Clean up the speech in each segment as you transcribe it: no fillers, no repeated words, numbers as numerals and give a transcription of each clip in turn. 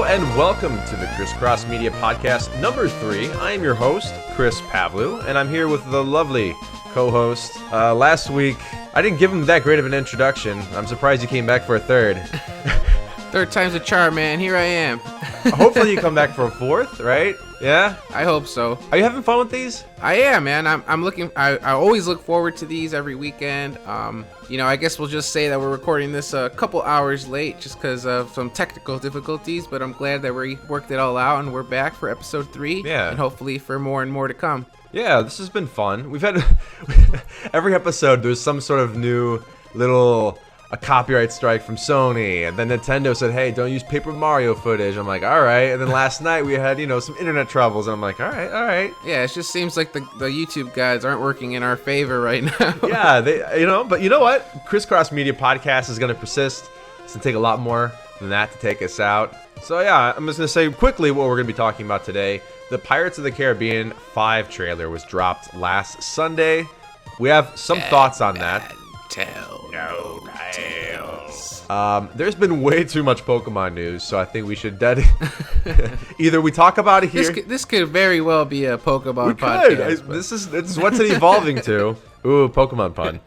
Hello and welcome to the ChrisCross Media Podcast number 3. I am your host, Chris Pavlu, and I'm here with the lovely co-host. Last week, I didn't give him that great of an introduction. I'm surprised he came back for a third. Third time's a charm, man. Here I am. Hopefully you come back for a fourth, right? Yeah? I hope so. Are you having fun with these? I am, man. I'm looking. I always look forward to these every weekend. I guess we'll just say that we're recording this a couple hours late just because of some technical difficulties, but I'm glad that we worked it all out and we're back for episode 3. Yeah. And hopefully for more and more to come. Yeah, this has been fun. We've had every episode there's some sort of new little a copyright strike from Sony, and then Nintendo said, hey, don't use Paper Mario footage. I'm like, all right. And then last night we had, some internet troubles, and I'm like, all right. Yeah, it just seems like the YouTube gods aren't working in our favor right now. Yeah, but you know what? ChrisCross Media Podcast is going to persist. It's going to take a lot more than that to take us out. So yeah, I'm just going to say quickly what we're going to be talking about today. The Pirates of the Caribbean 5 trailer was dropped last Sunday. We have some thoughts on that. No tales. There's been way too much Pokemon news, so I think we should either we talk about it here. This could very well be a Pokemon podcast. This is what's it evolving to. Ooh, Pokemon pun.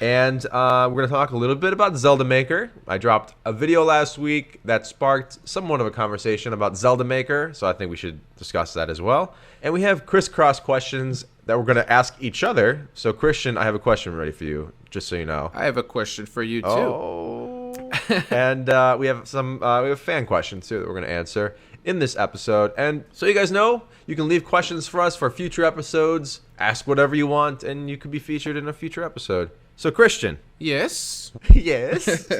And we're going to talk a little bit about Zelda Maker. I dropped a video last week that sparked somewhat of a conversation about Zelda Maker, so I think we should discuss that as well. And we have ChrisCross questions that we're going to ask each other. So, Christian, I have a question ready for you, just so you know. I have a question for you, too. Oh. And we have fan questions, too, that we're going to answer in this episode. And so you guys know, you can leave questions for us for future episodes. Ask whatever you want, and you could be featured in a future episode. So, Christian. Yes? Yes?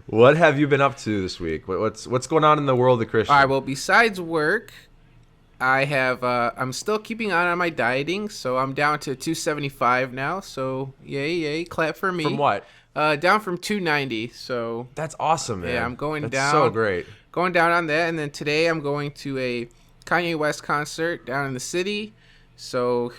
What have you been up to this week? What's going on in the world of Christian? All right, well, besides work, I'm still keeping on my dieting, so I'm down to 275 now, so yay, clap for me. From what? Down from 290, so. That's awesome, man. Yeah, I'm going That's down. so great. Going down on that, and then today I'm going to a Kanye West concert down in the city, so,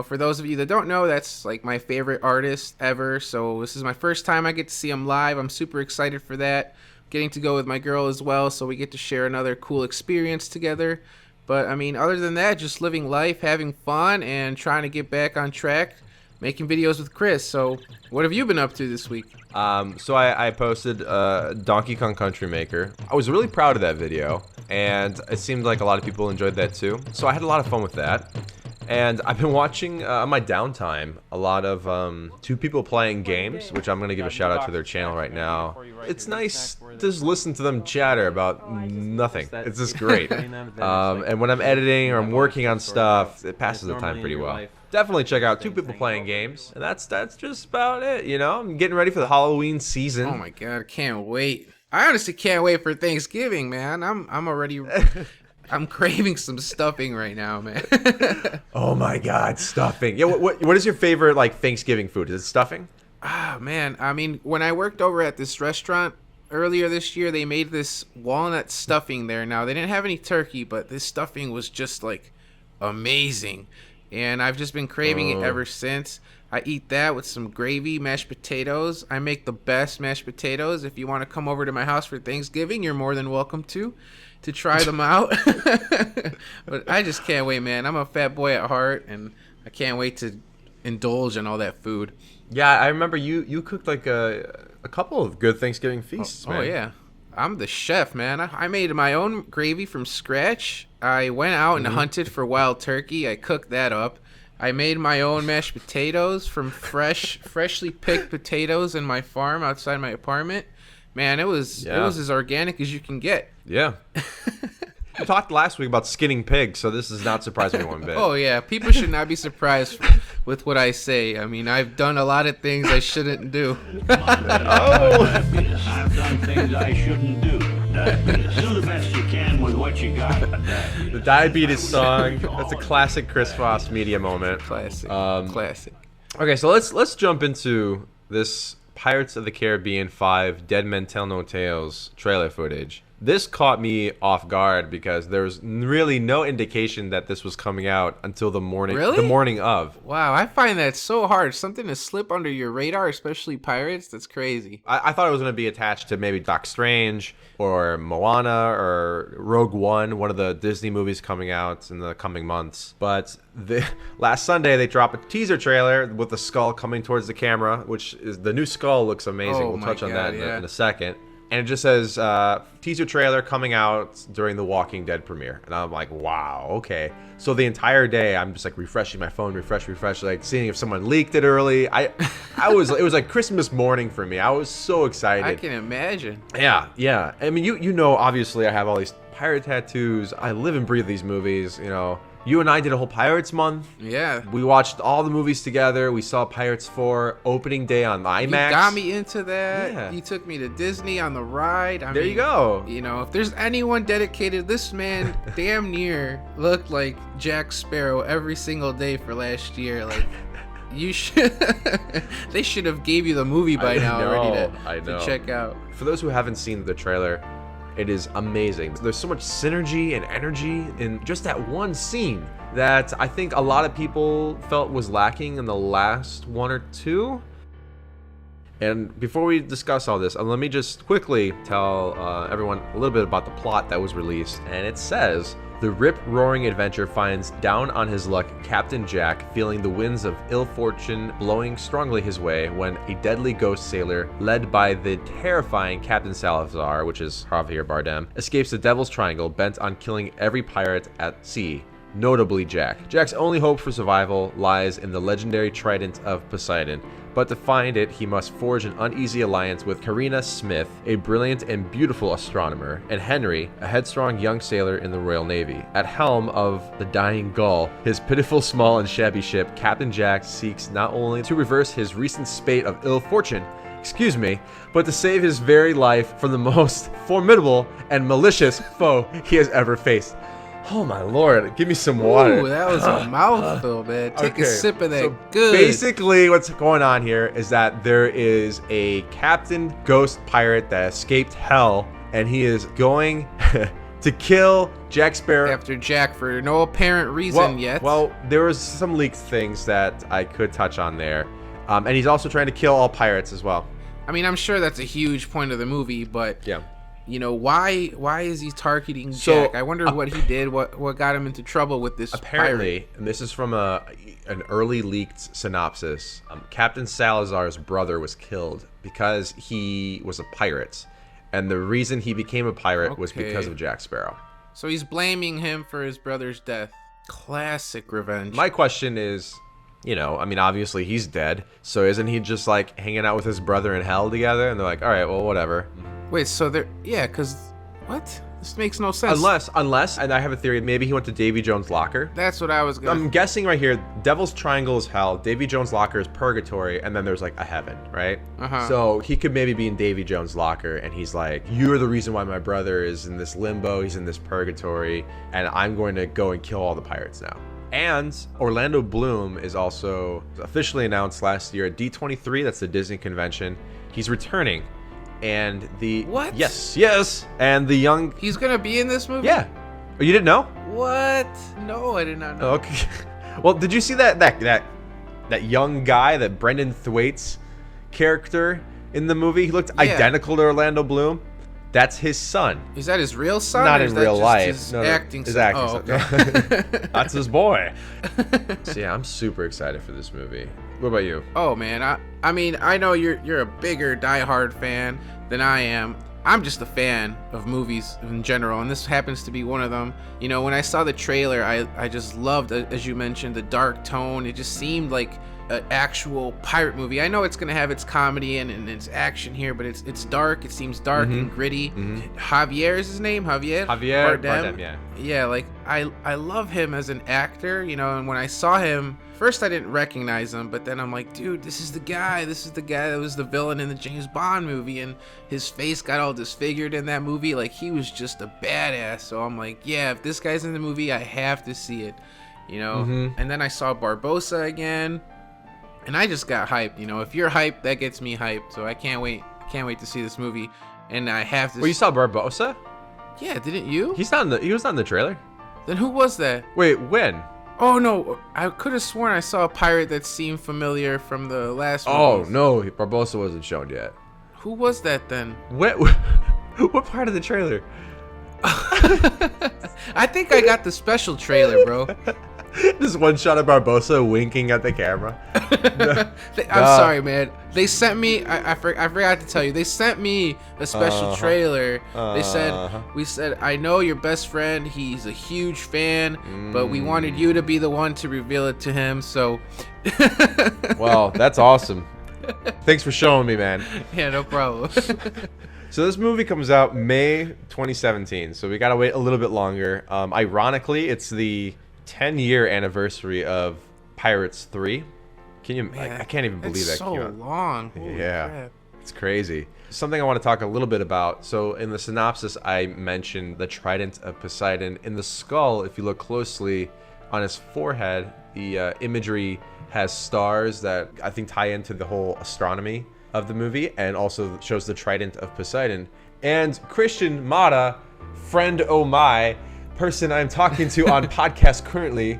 for those of you that don't know, that's like my favorite artist ever, so this is my first time I get to see him live. I'm super excited for that. Getting to go with my girl as well, so we get to share another cool experience together. But, other than that, just living life, having fun, and trying to get back on track, making videos with Chris. So, what have you been up to this week? So I posted Donkey Kong Country Maker. I was really proud of that video, and it seemed like a lot of people enjoyed that too. So I had a lot of fun with that. And I've been watching, on my downtime, a lot of 2 people playing games, which I'm going to give a shout out to their channel right now. It's nice to just listen to them chatter about nothing. It's just great. And when I'm editing or I'm working on stuff, it passes the time pretty well. Definitely check out 2 people playing games. And that's just about it, I'm getting ready for the Halloween season. Oh my God, I can't wait. I honestly can't wait for Thanksgiving, man. I'm already... I'm craving some stuffing right now, man. Oh my God, stuffing. Yeah, what is your favorite Thanksgiving food? Is it stuffing? Ah, man. When I worked over at this restaurant earlier this year, they made this walnut stuffing there. Now, they didn't have any turkey, but this stuffing was just amazing. And I've just been craving it ever since. I eat that with some gravy, mashed potatoes. I make the best mashed potatoes. If you want to come over to my house for Thanksgiving, you're more than welcome to try them out. But I just can't wait, man. I'm a fat boy at heart, and I can't wait to indulge in all that food. Yeah, I remember you cooked a couple of good Thanksgiving feasts, man. Oh, yeah. I'm the chef, man. I made my own gravy from scratch. I went out and hunted for wild turkey. I cooked that up. I made my own mashed potatoes from freshly picked potatoes in my farm outside my apartment. Man, it was as organic as you can get. Yeah. We talked last week about skinning pigs, so this is not surprising me one bit. Oh, yeah. People should not be surprised with what I say. I've done a lot of things I shouldn't do. I've done things I shouldn't do. Do the best you can with what you got. The Diabetes song. That's a classic ChrisCross Media moment. Classic. Okay, so let's jump into this Pirates of the Caribbean 5 Dead Men Tell No Tales trailer footage. This caught me off guard because there was really no indication that this was coming out until the morning. Really? The morning of. Wow, I find that so hard. Something to slip under your radar, especially pirates. That's crazy. I thought it was going to be attached to maybe Doc Strange or Moana or Rogue one of the Disney movies coming out in the coming months. But last Sunday, they dropped a teaser trailer with the skull coming towards the camera, which is the new skull looks amazing. We'll touch on that in a second. And it just says, teaser trailer coming out during the Walking Dead premiere. And I'm like, wow, okay. So the entire day, I'm just like refreshing my phone, refresh, like seeing if someone leaked it early. It was like Christmas morning for me. I was so excited. I can imagine. Yeah. I mean, you know, obviously I have all these pirate tattoos. I live and breathe these movies, you know. You and I did a whole Pirates month. Yeah. We watched all the movies together. We saw Pirates 4 opening day on IMAX. You got me into that. Yeah. You took me to Disney on the ride. There you go. You know, if there's anyone dedicated, this man damn near looked like Jack Sparrow every single day for last year. Like, you should. They should have gave you the movie by now already to check out. For those who haven't seen the trailer, it is amazing. There's so much synergy and energy in just that one scene that I think a lot of people felt was lacking in the last one or two. And before we discuss all this, let me just quickly tell everyone a little bit about the plot that was released. And it says, the rip-roaring adventure finds down on his luck Captain Jack feeling the winds of ill fortune blowing strongly his way when a deadly ghost sailor led by the terrifying Captain Salazar, which is Javier Bardem, escapes the Devil's Triangle bent on killing every pirate at sea, notably Jack. Jack's only hope for survival lies in the legendary Trident of Poseidon, but to find it, he must forge an uneasy alliance with Karina Smith, a brilliant and beautiful astronomer, and Henry, a headstrong young sailor in the Royal Navy. At helm of the Dying Gull, his pitiful, small, and shabby ship, Captain Jack seeks not only to reverse his recent spate of ill fortune, but to save his very life from the most formidable and malicious foe he has ever faced. Oh my lord, give me some water. Ooh, that was a mouthful, man. Take a sip of that. So good. Basically, what's going on here is that there is a captain ghost pirate that escaped hell, and he is going to kill Jack Sparrow. After Jack for no apparent reason yet. Well, there was some leaked things that I could touch on there. And he's also trying to kill all pirates as well. I mean, I'm sure that's a huge point of the movie, but... Yeah. You know, why is he targeting Jack? I wonder what he did, what got him into trouble with this apparently, pirate. And this is from an early leaked synopsis, Captain Salazar's brother was killed because he was a pirate. And the reason he became a pirate was because of Jack Sparrow. So he's blaming him for his brother's death. Classic revenge. My question is, you know, I mean, obviously he's dead. So isn't he just like hanging out with his brother in hell together? And they're like, all right, well, whatever. Wait, so they're... Yeah, because... What? This makes no sense. Unless, and I have a theory, maybe he went to Davy Jones' locker. That's what I was going to... I'm guessing right here, Devil's Triangle is hell, Davy Jones' locker is purgatory, and then there's like a heaven, right? Uh-huh. So he could maybe be in Davy Jones' locker, and he's like, you're the reason why my brother is in this limbo, he's in this purgatory, and I'm going to go and kill all the pirates now. And Orlando Bloom is also officially announced last year at D23, that's the Disney convention. He's returning. And the... What? Yes. And the young... He's going to be in this movie? Yeah. Oh, you didn't know? What? No, I did not know. Okay. Well, did you see that young guy, that Brendan Thwaites character in the movie? He looked identical to Orlando Bloom. That's his son. Is that his real son? Not or in is that real just life. His no, acting his son? acting Oh, son. okay. That's his boy. So yeah, I'm super excited for this movie. What about you? Oh man, I mean, I know you're a bigger diehard fan than I am. I'm just a fan of movies in general, and this happens to be one of them. You know, when I saw the trailer, I just loved, as you mentioned, the dark tone. It just seemed like an actual pirate movie. I know it's gonna have its comedy and its action here, but it's dark. It seems dark and gritty. Javier is his name. Javier Bardem, yeah. Yeah, like I love him as an actor, you know. And when I saw him first, I didn't recognize him, but then I'm like, dude, this is the guy that was the villain in the James Bond movie, and his face got all disfigured in that movie. Like, he was just a badass. So I'm like, yeah, if this guy's in the movie, I have to see it, you know. And then I saw Barbossa again, and I just got hyped. You know, if you're hyped, that gets me hyped. So I can't wait to see this movie, and I have to. Well, you saw Barbossa? Yeah, didn't you? He was not in the trailer. Then who was that? Wait, when? Oh no, I could have sworn I saw a pirate that seemed familiar from the last Oh movies. no, Barbossa wasn't shown yet. Who was that then? What part of the trailer? I think I got the special trailer, bro. Just one shot of Barbossa winking at the camera. I'm sorry, man. They sent me. I forgot to tell you. They sent me a special trailer. They said, I know your best friend. He's a huge fan, but we wanted you to be the one to reveal it to him. So. Wow, that's awesome. Thanks for showing me, man. Yeah, no problem. So this movie comes out May 2017. So we gotta wait a little bit longer. Ironically, it's the 10-year anniversary of Pirates 3. Can you? Man, I can't even believe that so came out. long. Holy Yeah, crap. it's crazy. Something I want to talk a little bit about. So in the synopsis, I mentioned the trident of Poseidon. In the skull, if you look closely on his forehead, the imagery has stars that I think tie into the whole astronomy of the movie, and also shows the trident of Poseidon. And Christian Mata, friend oh my, person I'm talking to on podcast currently,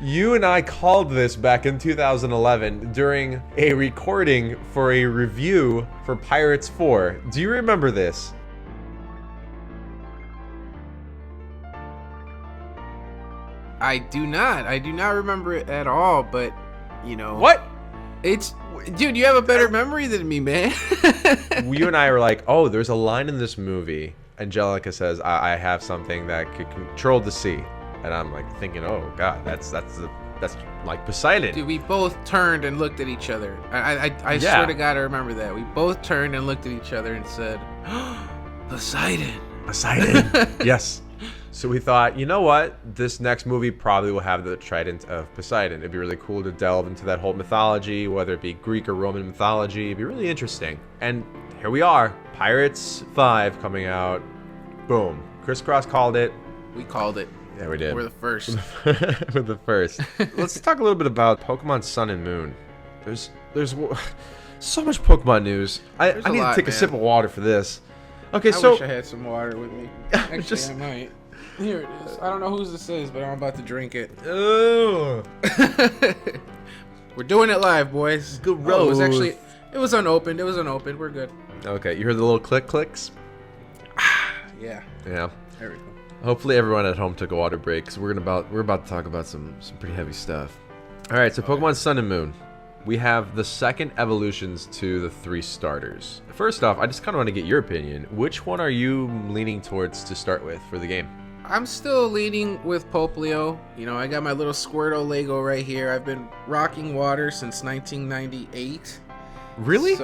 you and I called this back in 2011 during a recording for a review for Pirates 4. Do you remember this? I do not remember it at all, but you know What? it's dude, you have a better memory than me, man. You and I were like, oh, there's a line in this movie. Angelica says, I have something that could control the sea. And I'm like thinking, oh god, that's like Poseidon. Dude, we both turned and looked at each other. I Yeah. swear to God, I remember that. We both turned and looked at each other and said, Poseidon. Poseidon. Yes. So we thought, you know what? This next movie probably will have the trident of Poseidon. It'd be really cool to delve into that whole mythology, whether it be Greek or Roman mythology. It'd be really interesting. And here we are, Pirates 5 coming out. Boom. ChrisCross called it. We called it. Yeah, we did. We're the first. We're the first. Let's talk a little bit about Pokemon Sun and Moon. There's so much Pokemon news. I need to take a sip of water for this. Okay, I so wish I had some water with me. Actually, Just- I might. Here it is. I don't know whose this is, but I'm about to drink it. Ugh. We're doing it live, boys. Good Oh, it was road. actually, it was unopened. We're good. Okay, you heard the little clicks? Yeah. Yeah. There we go. Hopefully everyone at home took a water break, because we're about to talk about some pretty heavy stuff. All right, so Pokemon Sun and Moon. We have the second evolutions to the 3 starters. First off, I just kind of want to get your opinion. Which one are you leaning towards to start with for the game? I'm still leaning with Poplio. You know, I got my little Squirtle Lego right here. I've been rocking water since 1998. Really?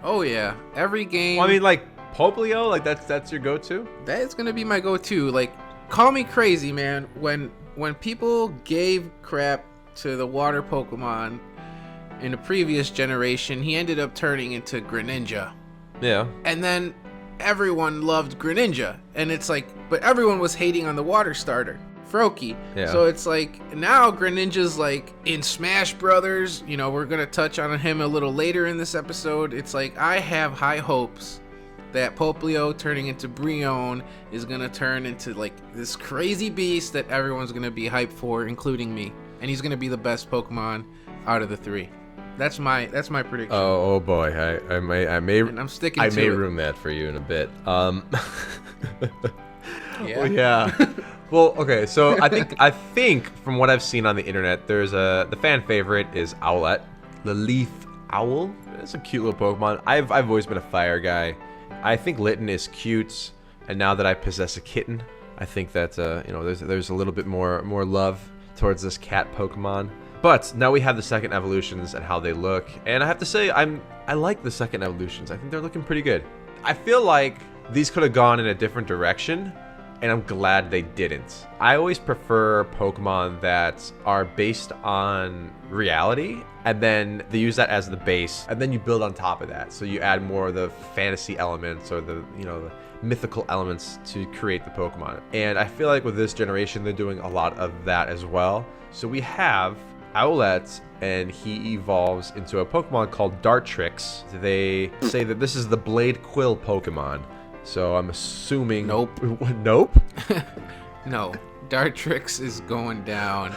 Oh yeah, every game. Well, I mean, like Poplio, like that's your go-to? That is gonna be my go-to. Like, call me crazy, man. When people gave crap to the water Pokemon in the previous generation, he ended up turning into Greninja. Yeah. And then everyone loved Greninja. And it's like, but everyone was hating on the water starter, Froakie. Yeah. So it's like, now Greninja's like in Smash Brothers. You know, we're going to touch on him a little later in this episode. It's like, I have high hopes that Poplio turning into Brionne is going to turn into like this crazy beast that everyone's going to be hyped for, including me. And he's going to be the best Pokemon out of the 3. That's my prediction. Oh boy, I may And I'm sticking to it. room that for you in a bit. Yeah. Well, yeah. Well, okay. So I think from what I've seen on the internet, there's the fan favorite is Owlette, the leaf owl. It's a cute little Pokemon. I've always been a fire guy. I think Litten is cute, and now that I possess a kitten, I think that there's a little bit more love towards this cat Pokemon. But now we have the second evolutions and how they look, and I have to say I like the second evolutions. I think they're looking pretty good. I feel like these could have gone in a different direction, and I'm glad they didn't. I always prefer Pokemon that are based on reality, and then they use that as the base, and then you build on top of that. So you add more of the fantasy elements or the mythical elements to create the Pokemon. And I feel like with this generation, they're doing a lot of that as well. So we have Owlette, and he evolves into a Pokemon called Dartrix. They say that this is the Blade Quill Pokemon. So I'm assuming. Nope. Nope. No, Dartrix is going down.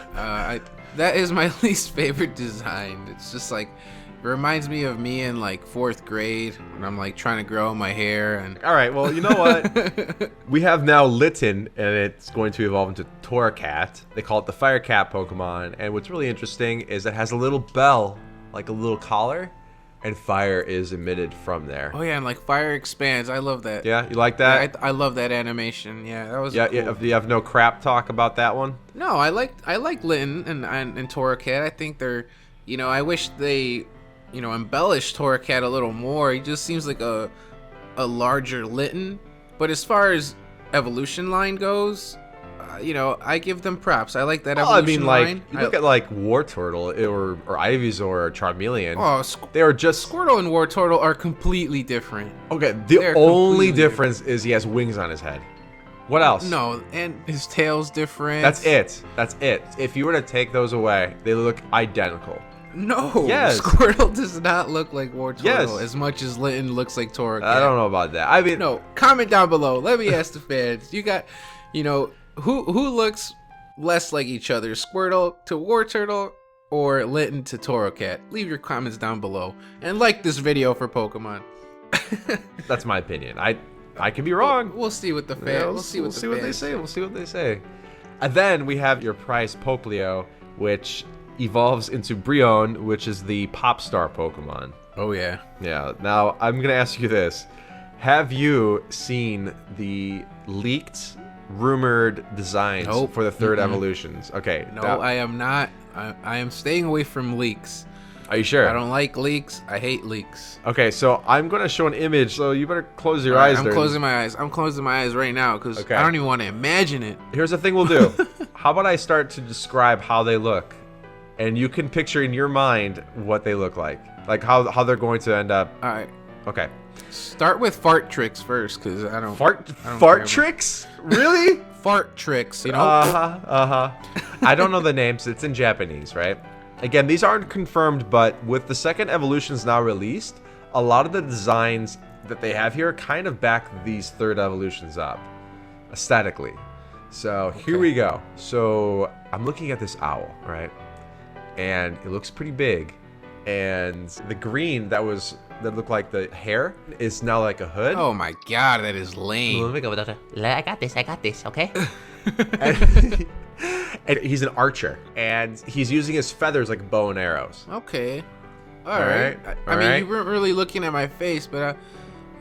That is my least favorite design. It's just like, it reminds me of me in like 4th grade when I'm like trying to grow my hair. And All right, well, you know what? We have now Litten, and it's going to evolve into Torracat. They call it the Fire Cat Pokemon, and what's really interesting is it has a little bell, like a little collar, and fire is emitted from there. oh yeah, and like fire expands. I love that. Yeah, you like that? I love that animation. Yeah, that was Yeah, cool. yeah. You have no crap talk about that one? No, I like Litten and Torracat. I think they're, I wish they, embellished Torracat a little more. He just seems like a larger Litten. But as far as evolution line goes, I give them props. I like that Well, I evolution mean, like, line. you look at, like, Wartortle or Ivysaur or Charmeleon. Oh, They are just... Squirtle and Wartortle are completely different. Okay, They're the only completely difference is he has wings on his head. What else? No, and his tail's different. That's it. That's it. If you were to take those away, they look identical. No, Yes. Squirtle does not look like Wartortle Yes. as much as Litten looks like Torracat. I don't know about that. I mean, No, comment down below. Let me ask the fans. You got, who looks less like each other, Squirtle to Wartortle or Litten to Torracat? Leave your comments down below and like this video for Pokemon. that's my opinion. I could be wrong. We'll see what the fans. Yeah, we'll see what the they fans say. We'll see what they say. And then we have your prize Poplio, which evolves into Brionne, which is the pop star Pokemon. Oh yeah. Yeah. Now I'm gonna ask you this: have you seen the leaked, rumored designs Nope. for the 3rd evolutions? Okay. No, now- I am not. I am staying away from leaks. Are you sure? I don't like leaks. I hate leaks. Okay, so I'm gonna show an image, so you better close your All right, eyes. I'm during- closing my eyes. I'm closing my eyes right now because Okay. I don't even want to imagine it. Here's the thing we'll do. How about I start to describe how they look, and you can picture in your mind what they look like how they're going to end up. All right. Okay. Start with fart tricks first, because I don't. Fart I don't care. tricks? Really? Fart tricks, I don't know the names. It's in Japanese, right? Again, these aren't confirmed, but with the 2nd evolutions now released, a lot of the designs that they have here kind of back these 3rd evolutions up aesthetically. So here we go. So I'm looking at this owl, right? And it looks pretty big. And the green that looked like the hair is now like a hood. Oh my god, that is lame. Let me go with that. I got this, okay? And he's an archer, and he's using his feathers like bow and arrows. Okay. All right, right. all I mean, right. you weren't really looking at my face, but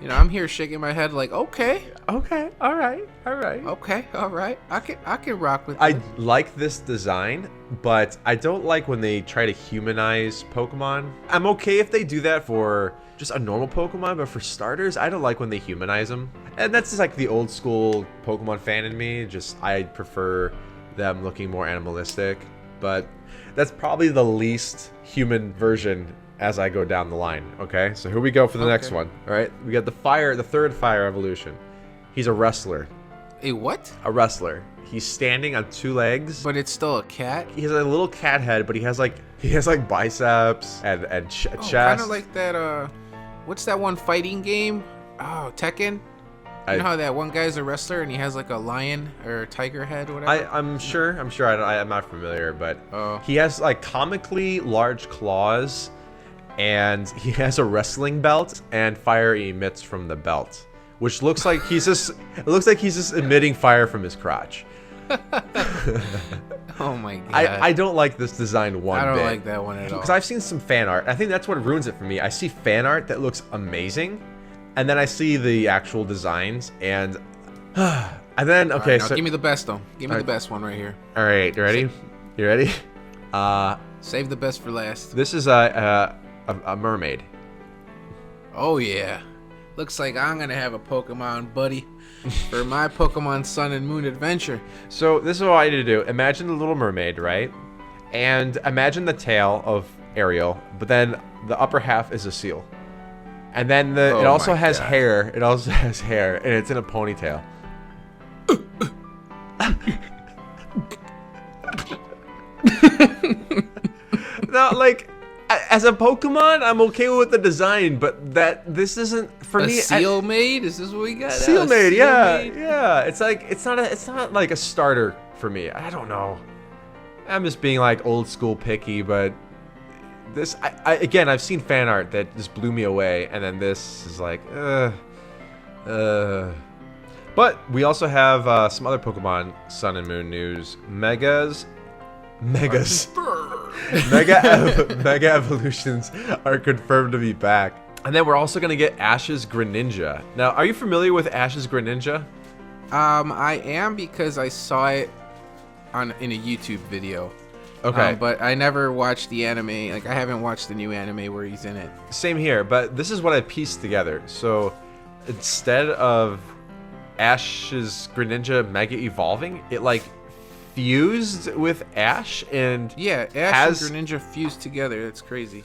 I'm here shaking my head like, okay, Okay, all right. okay, all right. I can rock with I this. like this design, but I don't like when they try to humanize Pokemon. I'm okay if they do that for just a normal Pokemon, but for starters, I don't like when they humanize them. And that's just like the old school Pokemon fan in me. Just I prefer them looking more animalistic, but that's probably the least human version as I go down the line. Okay, so here we go for the next one. All right, we got the 3rd fire evolution. He's a wrestler. A what? A wrestler. He's standing on 2 legs. But it's still a cat. He has a little cat head, but he has like biceps and a chest. Kind of like that. What's that one fighting game? Oh, Tekken. You know how that one guy's a wrestler and he has like a lion or a tiger head or whatever? I'm sure. I'm not familiar, but Oh. he has like comically large claws, and he has a wrestling belt, and fire emits from the belt, which looks like he's just emitting fire from his crotch. Oh my god. I don't like this design one bit. I don't like that one at all. Because I've seen some fan art. I think that's what ruins it for me. I see fan art that looks amazing, and then I see the actual designs, and then okay. Now So give me the best though. Give me the best one right here. all right, you ready? You ready? Save the best for last. This is a mermaid. Oh yeah. Looks like I'm gonna have a Pokemon buddy for my Pokemon Sun and Moon adventure. So this is what I need to do. Imagine the little mermaid, right? And imagine the tail of Ariel, but then the upper half is a seal. And then it Oh also my has God. hair. It also has hair, and it's in a ponytail. Now, like, as a Pokemon, I'm okay with the design, but this isn't for A me, seal made? Is this what we got? seal A made, seal yeah, made? yeah. It's like it's not like a starter for me. I don't know. I'm just being like old school picky, but this, again, I've seen fan art that just blew me away, and then this is like, But we also have some other Pokemon Sun and Moon news. Mega evolutions are confirmed to be back. And then we're also going to get Ash's Greninja. Now, are you familiar with Ash's Greninja? I am, because I saw it in a YouTube video. Okay. But I never watched the anime. Like, I haven't watched the new anime where he's in it. Same here, but this is what I pieced together. So instead of Ash's Greninja Mega evolving, it like fused with Ash and Yeah, Ash and Greninja fused together. That's crazy.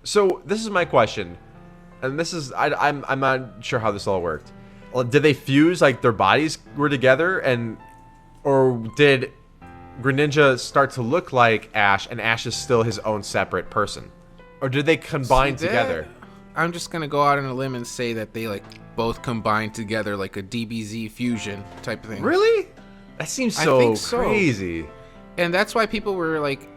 So this is my question, and this is I'm not sure how this all worked. Well, did they fuse, like their bodies were together, or did Greninja start to look like Ash and Ash is still his own separate person, or did they combine together? I'm just gonna go out on a limb and say that they like both combined together, like a DBZ fusion type of thing. Really? That seems I think so. crazy. And that's why people were like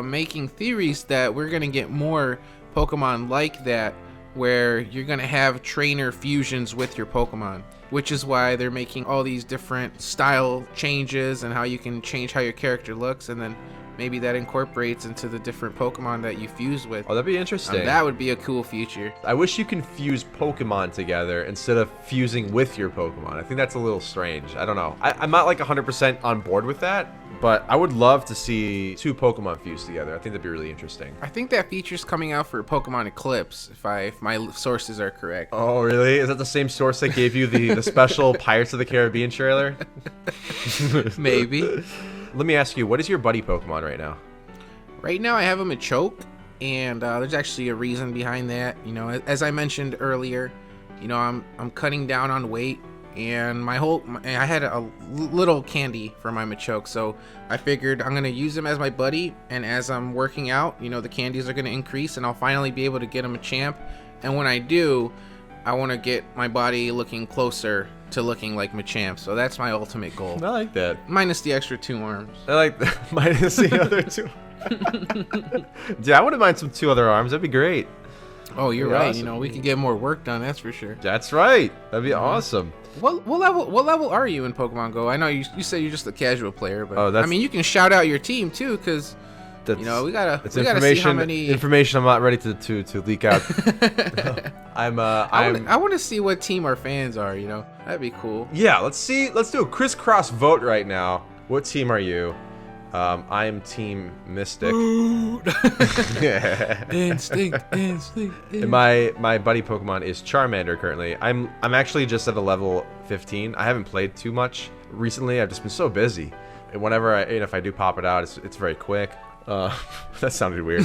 making theories that we're gonna get more Pokemon like that, where you're gonna have trainer fusions with your Pokemon, which is why they're making all these different style changes and how you can change how your character looks, and then maybe that incorporates into the different Pokemon that you fuse with. Oh, that'd be interesting. That would be a cool feature. I wish you can fuse Pokemon together instead of fusing with your Pokemon. I think that's a little strange. I don't know. I'm not like 100% on board with that, but I would love to see two Pokemon fused together. I think that'd be really interesting. I think that feature's coming out for Pokemon Eclipse, if my sources are correct. Oh, really? Is that the same source that gave you the special Pirates of the Caribbean trailer? Maybe. Let me ask you, what is your buddy Pokemon right now? Right now I have a Machoke, and there's actually a reason behind that. You know, as I mentioned earlier, you know, I'm cutting down on weight, and I had a little candy for my Machoke, so I figured I'm gonna use him as my buddy, and as I'm working out, you know, the candies are gonna increase, and I'll finally be able to get him a champ. And when I do, I want to get my body looking closer to looking like Machamp, so that's my ultimate goal. I like that. Minus the extra 2 arms. I like that. Minus the other 2. Dude, I wouldn't mind some 2 other arms. That'd be great. Oh, you're That'd be right. awesome. You know, we could get more work done. That's for sure. That's right. That'd be awesome. What level are you in Pokemon Go? I know you say you're just a casual player, but Oh, I mean, you can shout out your team too, because you know we gotta see how many information I'm not ready to leak out. I want to see what team our fans are. You know, that'd be cool. Yeah, let's do a ChrisCross vote right now. What team are you? I am Team Mystic. Instinct. And my buddy Pokemon is Charmander currently. I'm actually just at a level 15. I haven't played too much recently. I've just been so busy. And whenever if I do pop it out, it's very quick. That sounded weird.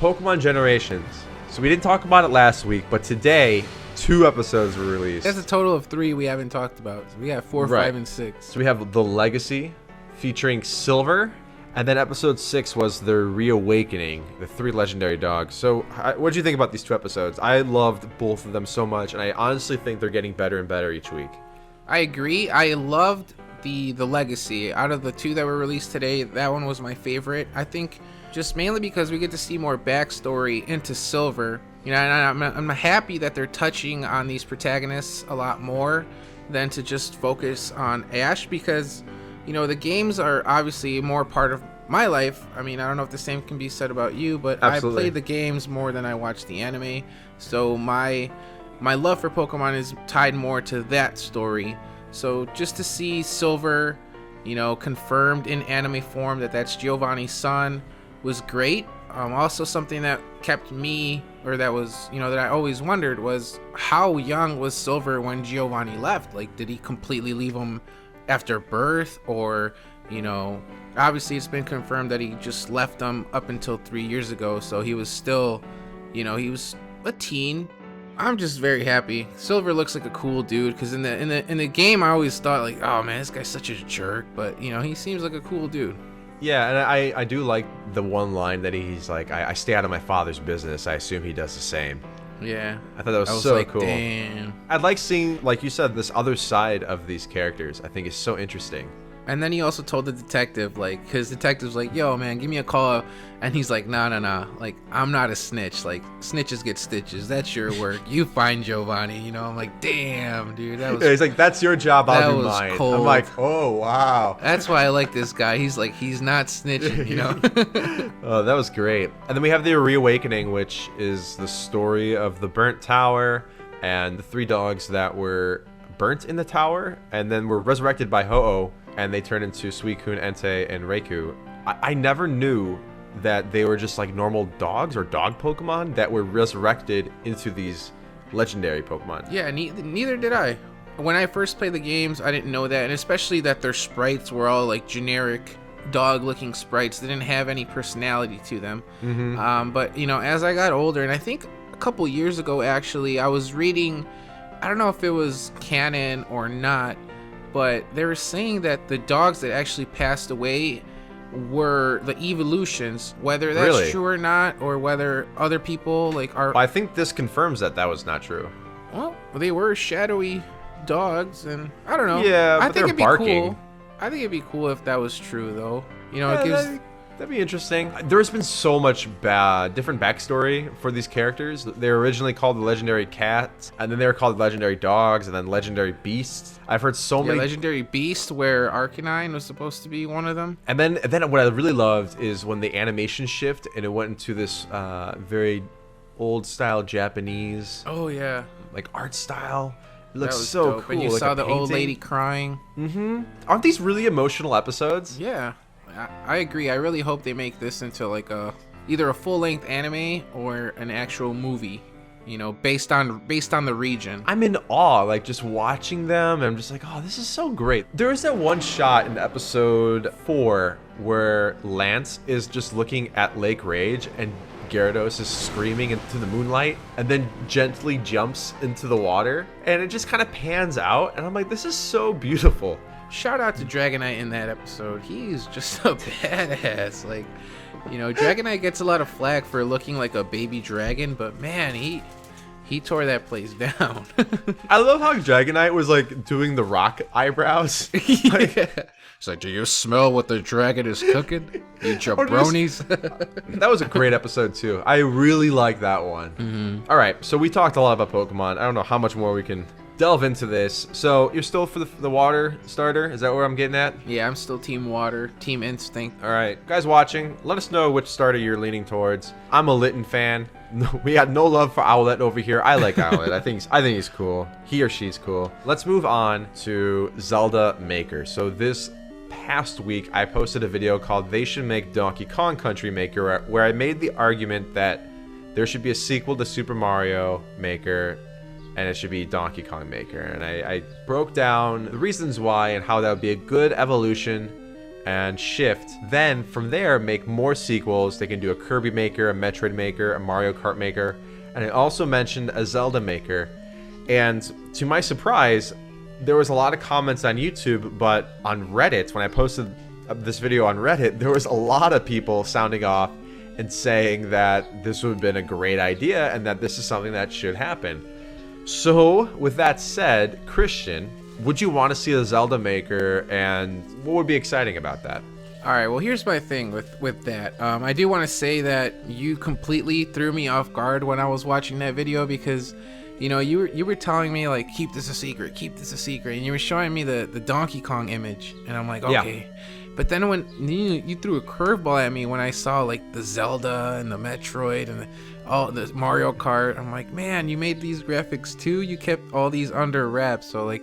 Pokemon Generations. So we didn't talk about it last week, but today 2 episodes were released. That's a total of 3 we haven't talked about. So we got 4, Right. 5, and 6. So we have The Legacy featuring Silver, and then episode 6 was The Reawakening, the 3 legendary dogs. So what did you think about these 2 episodes? I loved both of them so much, and I honestly think they're getting better and better each week. I agree. I loved the Legacy. Out of the 2 that were released today, that one was my favorite. I think just mainly because we get to see more backstory into Silver. You know, and I'm happy that they're touching on these protagonists a lot more than to just focus on Ash, because, you know, the games are obviously more part of my life. I mean, I don't know if the same can be said about you, but Absolutely. I played the games more than I watched the anime. So my love for Pokemon is tied more to that story. So just to see Silver, you know, confirmed in anime form that that's Giovanni's son was great. Also something that kept me, or that was, you know, that I always wondered was, how young was Silver when Giovanni left? Like, did he completely leave him after birth, or, you know, obviously it's been confirmed that he just left him up until 3 years ago, so he was still, you know, he was a teen. I'm just very happy. Silver looks like a cool dude, because in the game I always thought, like, oh man, this guy's such a jerk, but, you know, he seems like a cool dude. Yeah, and I do like the one line that he's like, I stay out of my father's business. I assume he does the same. Yeah. I thought that was I was so like, cool. damn. I'd like seeing, like you said, this other side of these characters. I think is so interesting. And then he also told the detective, like, his detective's like, yo, man, give me a call. And he's like, nah. Like, I'm not a snitch. Like, snitches get stitches. That's your work. You find Giovanni. You know, I'm like, damn, dude. That was. Yeah, he's like, that's your job. That I'll do was mine. cold. I'm like, oh, wow. That's why I like this guy. He's like, he's not snitching, you know? Oh, that was great. And then we have the Reawakening, which is the story of the burnt tower and the 3 dogs that were burnt in the tower and then were resurrected by Ho-Oh, and they turned into Suicune, Entei, and Reiku. I never knew that they were just like normal dogs or dog Pokemon that were resurrected into these legendary Pokemon. Yeah, neither did I. When I first played the games, I didn't know that, and especially that their sprites were all like generic dog-looking sprites. They didn't have any personality to them. But, you know, as I got older, and I think a couple years ago, actually, I was reading, I don't know if it was canon or not, but they were saying that the dogs that actually passed away were the evolutions, whether that's Really? true or not, or whether other people like are. Well, I think this confirms that that was not true. Well, they were shadowy dogs, and I don't know. Yeah, I but think they're it'd be barking. cool. I think it'd be cool if that was true, though. You know, Yeah, it gives. that'd be interesting. There's been so much different backstory for these characters. They were originally called the legendary cats, and then they were called legendary dogs, and then legendary beasts. I've heard so Yeah, many. legendary beast, where Arcanine was supposed to be one of them. And then what I really loved is when the animation shift and it went into this very old style Japanese Oh yeah, like art style. It that looks was so dope. cool. And you like saw a the old painting. lady crying. Aren't these really emotional episodes? Yeah, I agree. I really hope they make this into like either a full-length anime or an actual movie. You know, based on the region. I'm in awe, like just watching them, and I'm just like, oh, this is so great. There is that one shot in episode 4 where Lance is just looking at Lake Rage and Gyarados is screaming into the moonlight and then gently jumps into the water, and it just kind of pans out, and I'm like, this is so beautiful. Shout out to Dragonite in that episode. He's just a badass. Like, you know, Dragonite gets a lot of flack for looking like a baby dragon, but man, he tore that place down. I love how Dragonite was like doing the rock eyebrows. It's like, do you smell what the dragon is cooking? You jabronis. That was a great episode too. I really like that one. All right, so we talked a lot about Pokemon. I don't know how much more we can delve into this. So you're still for the water starter? Is that where I'm getting at? Yeah, I'm still Team Water, Team Instinct. All right, guys watching, let us know which starter you're leaning towards. I'm a Litten fan. We got no love for Owlette over here. I like Owlette. I think he's cool. He or she's cool. Let's move on to Zelda Maker. So this past week, I posted a video called "They Should Make Donkey Kong Country Maker," where I made the argument that there should be a sequel to Super Mario Maker, and it should be Donkey Kong Maker. And I broke down the reasons why and how that would be a good evolution and shift. Then from there, make more sequels. They can do a Kirby Maker, a Metroid Maker, a Mario Kart Maker, and I also mentioned a Zelda Maker. And to my surprise, there was a lot of comments on YouTube, but on Reddit, when I posted this video on Reddit, there was a lot of people sounding off and saying that this would have been a great idea and that this is something that should happen. So, with that said, Christian, would you want to see a Zelda Maker, and what would be exciting about that? All right, well, here's my thing with that. I do want to say that you completely threw me off guard when I was watching that video because, you know, you were telling me, like, keep this a secret, and you were showing me the Donkey Kong image, and I'm like, okay. Yeah. But then when you threw a curveball at me when I saw, like, the Zelda and the Metroid and the Mario Kart, I'm like, man, you made these graphics too? You kept all these under wraps, so, like,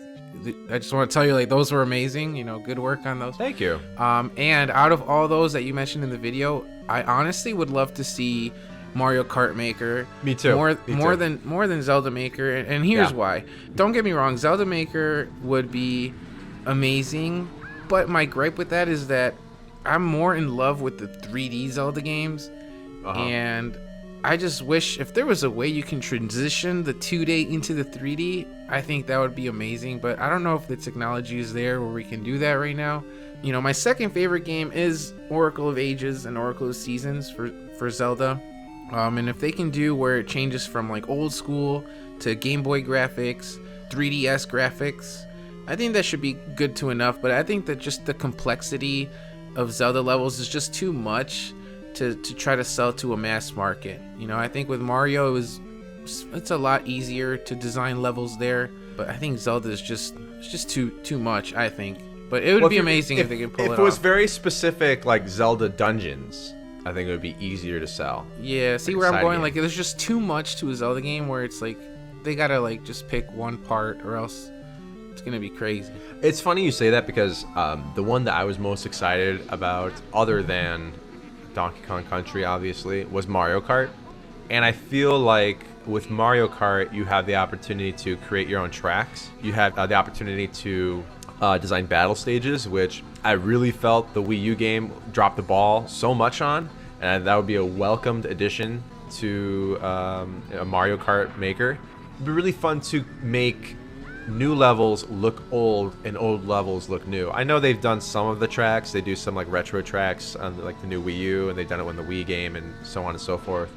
I just want to tell you, like, those were amazing. You know, good work on those. Thank you. And out of all those that you mentioned in the video, I honestly would love to see Mario Kart Maker. Me too. More than Zelda Maker, and here's why. Don't get me wrong, Zelda Maker would be amazing, but my gripe with that is that I'm more in love with the 3D Zelda games, and I just wish if there was a way you can transition the 2D into the 3D, I think that would be amazing, but I don't know if the technology is there where we can do that right now. You know, my second favorite game is Oracle of Ages and Oracle of Seasons for Zelda. And if they can do where it changes from like old school to Game Boy graphics, 3DS graphics, I think that should be good to enough. But I think that just the complexity of Zelda levels is just too much to try to sell to a mass market. You know, I think with Mario it's a lot easier to design levels there, but I think Zelda is just too much, I think. But it would be amazing if they could pull it off. If it was very specific, like Zelda dungeons, I think it would be easier to sell. Yeah, see where I'm going? Like, there's just too much to a Zelda game where it's like they gotta like just pick one part or else it's gonna be crazy. It's funny you say that because the one that I was most excited about, other than Donkey Kong Country, obviously, was Mario Kart. And I feel like with Mario Kart, you have the opportunity to create your own tracks. You have the opportunity to design battle stages, which I really felt the Wii U game dropped the ball so much on, and that would be a welcomed addition to a Mario Kart Maker. It'd be really fun to make new levels look old and old levels look new. I know they've done some of the tracks. They do some like retro tracks on like the new Wii U, and they've done it with the Wii game and so on and so forth.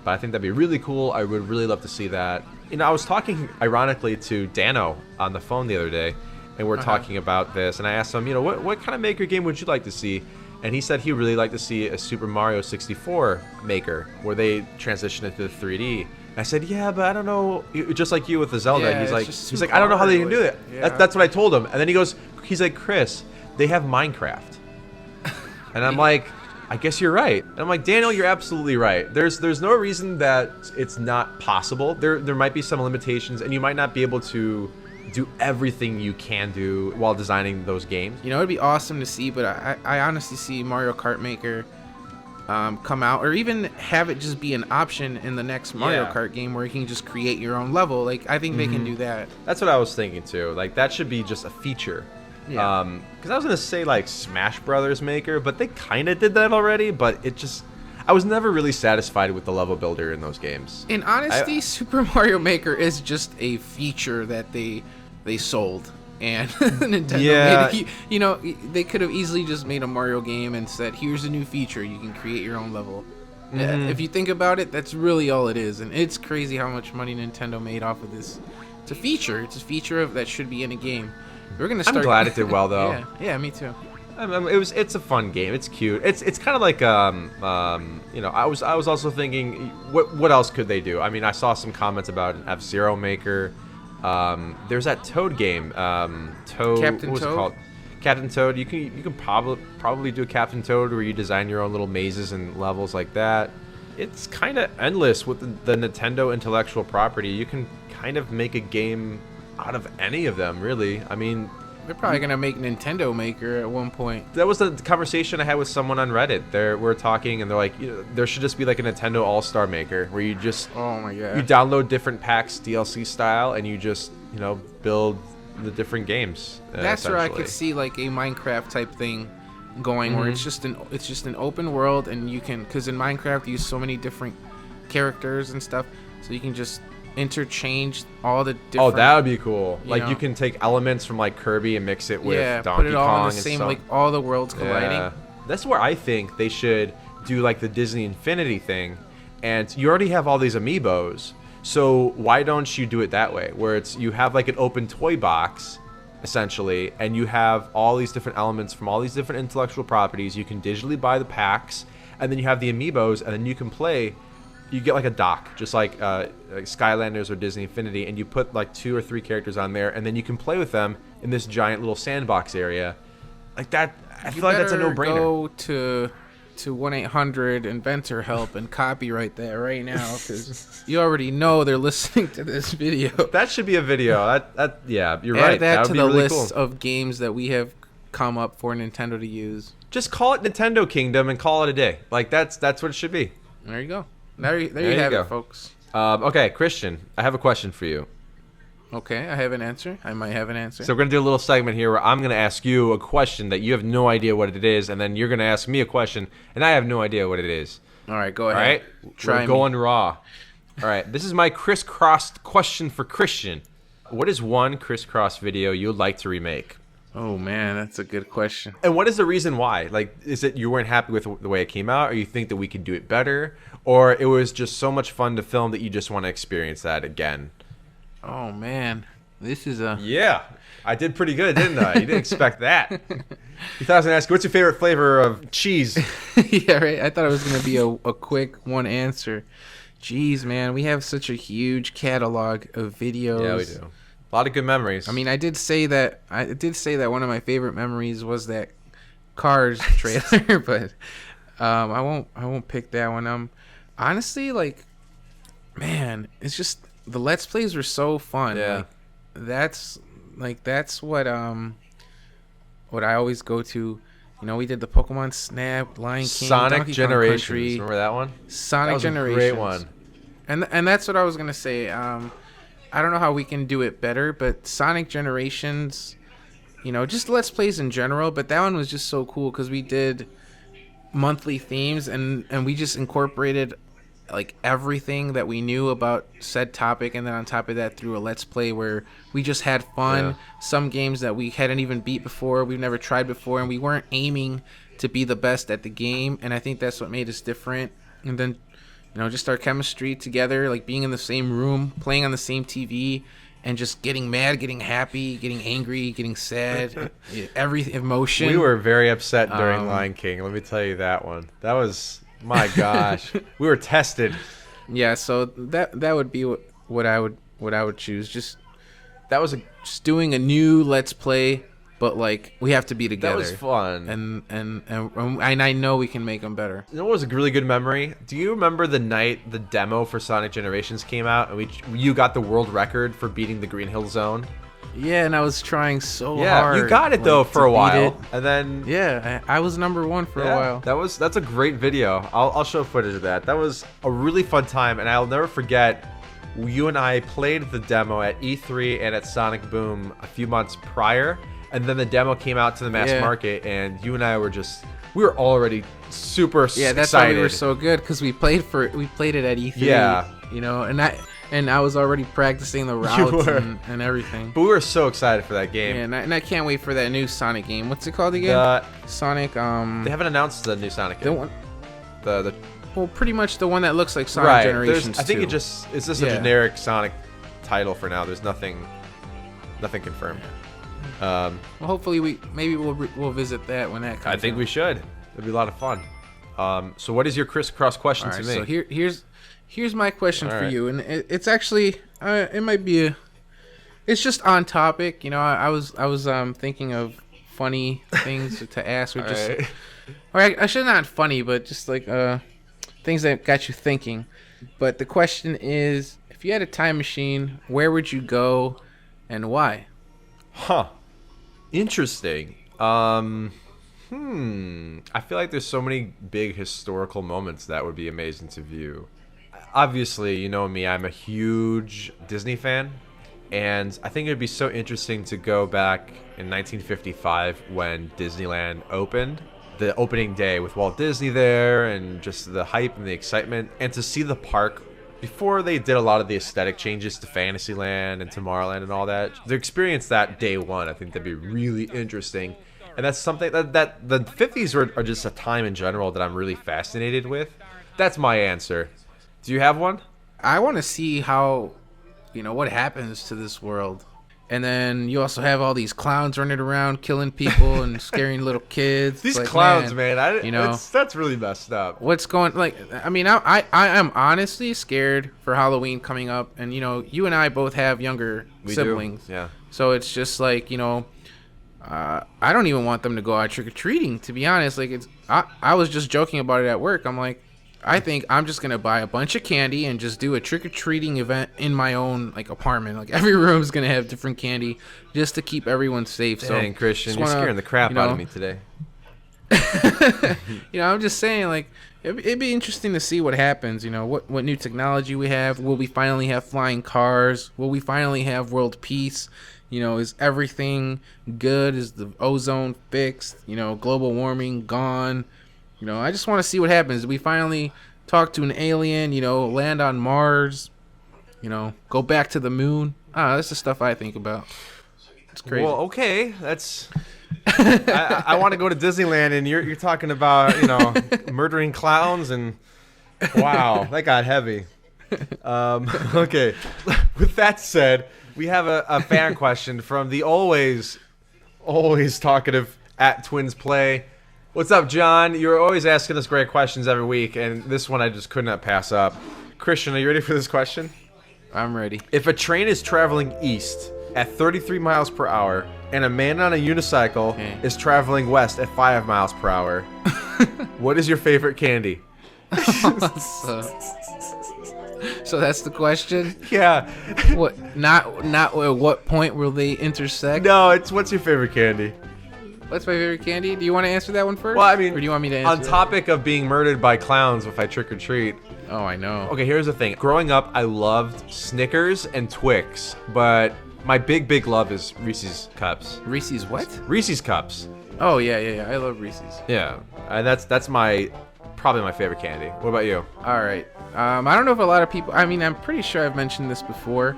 But I think that'd be really cool. I would really love to see that. You know, I was talking ironically to Dano on the phone the other day, and we're talking about this, and I asked him, you know, what kind of Maker game would you like to see? And he said he'd really like to see a Super Mario 64 Maker where they transition into the 3D. And I said, yeah, but I don't know, just like you with the Zelda. Yeah, he's like, I don't know how they can do that. Yeah. That's what I told him. And then he's like, Chris, they have Minecraft. And I'm like, I guess you're right. And I'm like, Daniel, you're absolutely right. There's no reason that it's not possible. There might be some limitations, and you might not be able to do everything you can do while designing those games. You know, it'd be awesome to see, but I honestly see Mario Kart Maker come out, or even have it just be an option in the next Mario Kart game where you can just create your own level. Like, I think they can do that. That's what I was thinking too. Like, that should be just a feature. Yeah. Because I was gonna say like Smash Brothers Maker, but they kind of did that already. But I was never really satisfied with the level builder in those games. In honesty, Super Mario Maker is just a feature that they sold, and Nintendo made it. You know, they could have easily just made a Mario game and said, "Here's a new feature. You can create your own level." If you think about it, that's really all it is, and it's crazy how much money Nintendo made off of this. It's a feature. It's a feature that should be in a game. We're gonna start. I'm glad it did well though. Yeah, me too. It's a fun game. It's cute. It's kind of like you know, I was also thinking what else could they do? I mean, I saw some comments about an F-Zero Maker. There's that Toad game. Toad. Captain what was Toad? it called? Captain Toad. You can probably do a Captain Toad where you design your own little mazes and levels like that. It's kind of endless with the Nintendo intellectual property. You can kind of make a game out of any of them, really. I mean, They're probably gonna make Nintendo Maker at one point. that was the conversation I had with someone on Reddit. We're talking, and they're like, you know, there should just be like a Nintendo All-Star Maker where you just Oh my you god. download different packs DLC style, and you just, you know, build the different games. That's where I could essentially. see like a Minecraft type thing going, where it's just an open world, and you can, because in Minecraft you use so many different characters and stuff, so you can just interchange all the different. Oh, that would be cool. you Like know. you can take elements from like Kirby and mix it with yeah, Donkey put it all Kong in the and same, stuff. like all the worlds colliding. Yeah. That's where I think they should do like the Disney Infinity thing. And you already have all these amiibos, so why don't you do it that way, where it's you have like an open toy box essentially, and you have all these different elements from all these different intellectual properties. You can digitally buy the packs, and then you have the amiibos, and then you can play. You get like a dock, just like Skylanders or Disney Infinity, and you put like 2 or 3 characters on there, and then you can play with them in this giant little sandbox area. Like that, I feel like that's a no-brainer. Go to 1-800 Inventor Help and copyright that right now, because you already know they're listening to this video. That should be a video. Yeah, you're Add right. that That to would be the really list cool. of games that we have come up for Nintendo to use. Just call it Nintendo Kingdom and call it a day. Like that's what it should be. There you go. There you you have go. it, folks. Okay, Christian, I have a question for you. Okay, I have an answer. I might have an answer. So we're gonna do a little segment here where I'm gonna ask you a question that you have no idea what it is, and then you're gonna ask me a question, and I have no idea what it is. All right, go All ahead. right, Try we're me. going raw. All right, this is my ChrisCrossed question for Christian. What is one ChrisCross video you'd like to remake? Oh man, that's a good question. And what is the reason why? Like, is it you weren't happy with the way it came out, or you think that we could do it better, or it was just so much fun to film that you just want to experience that again? Oh man, this is a Yeah, I did pretty good, didn't I? You didn't expect that. You thought I was going to ask, what's your favorite flavor of cheese? yeah, right. I thought it was gonna be a quick one answer. Jeez, man, we have such a huge catalog of videos. Yeah, we do. A lot of good memories. I mean, I did say that one of my favorite memories was that Cars trailer, but I won't pick that one. Honestly, like, man, it's just the Let's Plays were so fun. Yeah. That's what I always go to. You know, we did the Pokemon Snap, Lion King, Sonic Donkey Kong Generations. Country, Remember that one? Sonic That was Generations. a great one. And that's what I was gonna say. I don't know how we can do it better, but Sonic Generations, you know, just Let's Plays in general. But that one was just so cool because we did monthly themes and we just incorporated like everything that we knew about said topic, and then on top of that through a Let's Play where we just had fun. Yeah. Some games that we hadn't even beat before, we've never tried before, and we weren't aiming to be the best at the game, and I think that's what made us different. And then, you know, just our chemistry together, like being in the same room, playing on the same TV, and just getting mad, getting happy, getting angry, getting sad, every emotion. We were very upset during Lion King. Let me tell you that one. That was, my gosh, we were tested. Yeah, so that would be what I would choose. Just doing a new Let's Play, but like we have to be together. That was fun. And I know we can make them better. You know what was a really good memory? Do you remember the night the demo for Sonic Generations came out and you got the world record for beating the Green Hill Zone? Yeah, and I was trying so Yeah, hard. you got it though like, for a to beat while, it. and then Yeah, I was number one for a while. that's a great video. I'll show footage of that. That was a really fun time, and I'll never forget. You and I played the demo at E3 and at Sonic Boom a few months prior, and then the demo came out to the mass market, and you and I were already super excited. That's why we were so good, because we played it at E3. Yeah. You know, and I was already practicing the routes and everything. But we were so excited for that game. Yeah, and I can't wait for that new Sonic game. What's it called again? Sonic. They haven't announced the new Sonic the game. one. The Well, pretty much the one that looks like Sonic Generations. I think 2. it's just a generic Sonic title for now. There's nothing confirmed. Well, hopefully we'll visit that when that comes. I think out. we should. It'd be a lot of fun. So what is your ChrisCross question All right, to me? so here's my question for right. you, and it's actually it might be it's just on topic. You know, I was thinking of funny things to ask, or just Alright. or I should not funny, but just like things that got you thinking. But the question is, if you had a time machine, where would you go, and why? Huh. Interesting. I feel like there's so many big historical moments that would be amazing to view. Obviously, you know me, I'm a huge Disney fan, and I think it'd be so interesting to go back in 1955 when Disneyland opened, the opening day with Walt Disney there, and just the hype and the excitement, and to see the park before they did a lot of the aesthetic changes to Fantasyland and Tomorrowland and all that. To experience that day one, I think that'd be really interesting. And that's something that the 50s are just a time in general that I'm really fascinated with. That's my answer. Do you have one? I want to see how, you know, what happens to this world. And then you also have all these clowns running around killing people and scaring little kids. These Like, clowns, man. That's really messed up. What's going, like, I mean, I am honestly scared for Halloween coming up. And, you know, you and I both have younger siblings. Yeah. So it's just like, you know, I don't even want them to go out trick-or-treating, to be honest. Like, I was just joking about it at work. I'm like, I think I'm just going to buy a bunch of candy and just do a trick-or-treating event in my own, like, apartment. Like, every room's going to have different candy just to keep everyone safe. Dang, so Christian, you're scaring the crap out of me today. You know, I'm just saying, like, it'd be interesting to see what happens. You know, what new technology we have. Will we finally have flying cars? Will we finally have world peace? You know, is everything good? Is the ozone fixed? You know, global warming gone? You know, I just want to see what happens. We finally talk to an alien, you know, land on Mars, you know, go back to the moon. That's the stuff I think about. It's crazy. Well, okay, that's. I want to go to Disneyland, and you're talking about murdering clowns, and wow, that got heavy. Okay, with that said, we have a fan question from the always talkative @TwinsPlay. What's up, John? You're always asking us great questions every week, and this one I just could not pass up. Christian, are you ready for this question? I'm ready. If a train is traveling east at 33 miles per hour and a man on a unicycle is traveling west at 5 miles per hour, what is your favorite candy? So that's the question? Yeah. What? Not at what point will they intersect? No, it's what's your favorite candy? What's my favorite candy? Do you want to answer that one first? Well, I mean, or do you want me to answer on topic of being murdered by clowns if I trick or treat. Oh, I know. Okay, here's the thing. Growing up, I loved Snickers and Twix, but my big love is Reese's Cups. Reese's what? Reese's Cups. Oh, yeah. I love Reese's. Yeah, and that's probably my favorite candy. What about you? All right. I don't know if a lot of people... I mean, I'm pretty sure I've mentioned this before,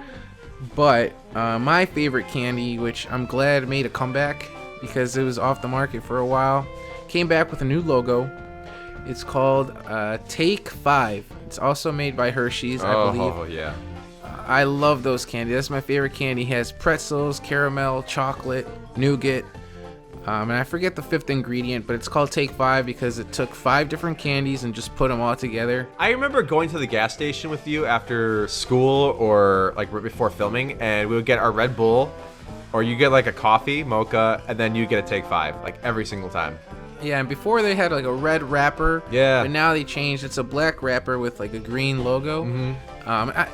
but my favorite candy, which I'm glad made a comeback because it was off the market for a while, came back with a new logo. It's called Take 5. It's also made by Hershey's, I believe. Oh, yeah. I love those candy. That's my favorite candy. It has pretzels, caramel, chocolate, nougat. And I forget the fifth ingredient, but it's called Take 5 because it took 5 different candies and just put them all together. I remember going to the gas station with you after school or like right before filming, and we would get our Red Bull, or you get like a coffee, mocha, and then you get a Take 5, like every single time. Yeah, and before they had like a red wrapper. Yeah. But now they changed. It's a black wrapper with like a green logo.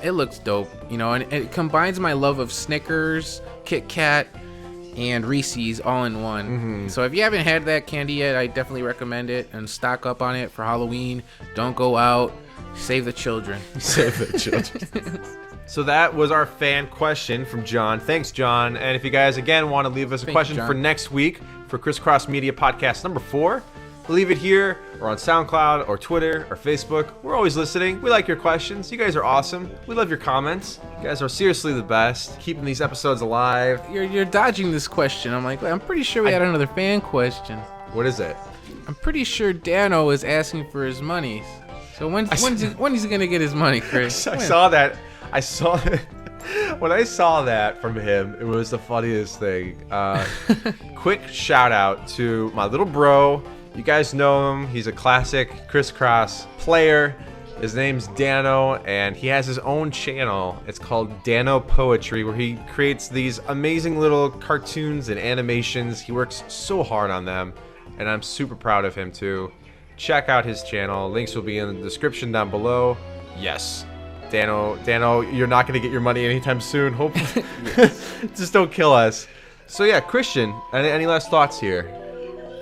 It looks dope, and it combines my love of Snickers, Kit Kat, and Reese's all in one. So if you haven't had that candy yet, I definitely recommend it and stock up on it for Halloween. Don't go out. Save the children. Save the children. So that was our fan question from John. Thanks, John. And if you guys, again, want to leave us a question for next week for ChrisCross Media Podcast number 4, leave it here or on SoundCloud or Twitter or Facebook. We're always listening. We like your questions. You guys are awesome. We love your comments. You guys are seriously the best, keeping these episodes alive. You're dodging this question. I'm pretty sure we had another fan question. What is it? I'm pretty sure Dano is asking for his money. So when is he gonna get his money, Chris? I saw that. When I saw that from him, it was the funniest thing. Quick shout out to my little bro. You guys know him. He's a classic ChrisCross player. His name's Dano, and he has his own channel. It's called Dano Poetry, where he creates these amazing little cartoons and animations. He works so hard on them, and I'm super proud of him too. Check out his channel. Links will be in the description down below. Yes. Dano, you're not going to get your money anytime soon. Hopefully. Just don't kill us. So yeah, Christian, any last thoughts here?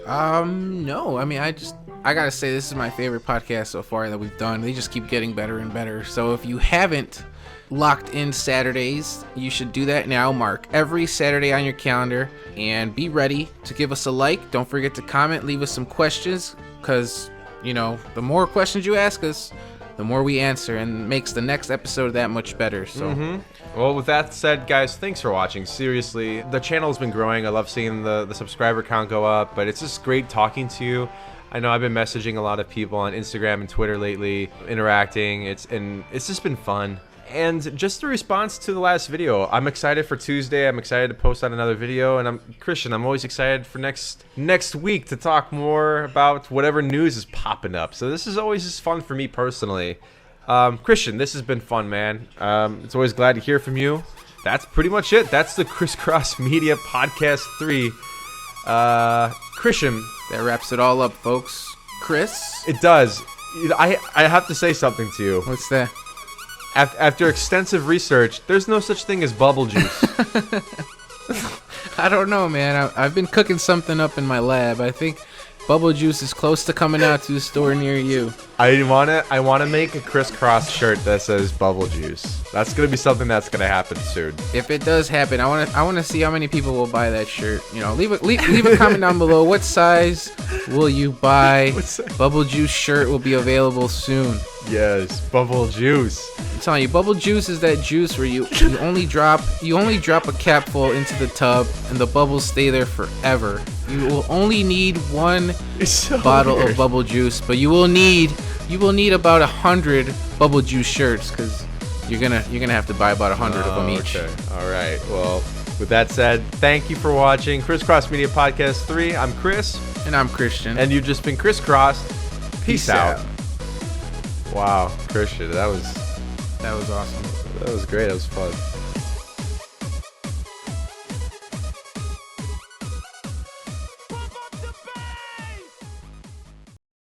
No. I mean, I gotta say, this is my favorite podcast so far that we've done. They just keep getting better and better. So if you haven't locked in Saturdays, you should do that now. Mark every Saturday on your calendar and be ready to give us a like. Don't forget to comment, leave us some questions, because, the more questions you ask us, the more we answer, and makes the next episode that much better. So, Well, with that said, guys, thanks for watching. Seriously, the channel's been growing. I love seeing the subscriber count go up, but it's just great talking to you. I know I've been messaging a lot of people on Instagram and Twitter lately, interacting. It's just been fun. And just the response to the last video, I'm excited for Tuesday. I'm excited to post out another video, and I'm always excited for next week to talk more about whatever news is popping up. So this is always just fun for me personally. Christian, this has been fun, man. It's always glad to hear from you. That's pretty much it. That's the ChrisCross Media Podcast 3. Christian, that wraps it all up, folks. Chris? It does. I have to say something to you. What's that? After extensive research, there's no such thing as bubble juice. I don't know, man. I've been cooking something up in my lab. I think bubble juice is close to coming out to a store near you. I wanna make a ChrisCross shirt that says bubble juice. That's gonna be something that's gonna happen soon. If it does happen, I wanna see how many people will buy that shirt. You know, leave a comment down below. What size will you buy? What size? Bubble juice shirt will be available soon. Yes, bubble juice. I'm telling you, bubble juice is that juice where you only drop a capful into the tub and the bubbles stay there forever. You will only need one bottle of bubble juice, but you will need about 100 bubble juice shirts because you're gonna have to buy about 100 of them each. Okay. All right. Well, with that said, thank you for watching ChrisCross Media Podcast 3. I'm Chris, And I'm Christian. and you've just been ChrisCrossed. Peace out. Wow, Christian, that was That was awesome. great. That was fun.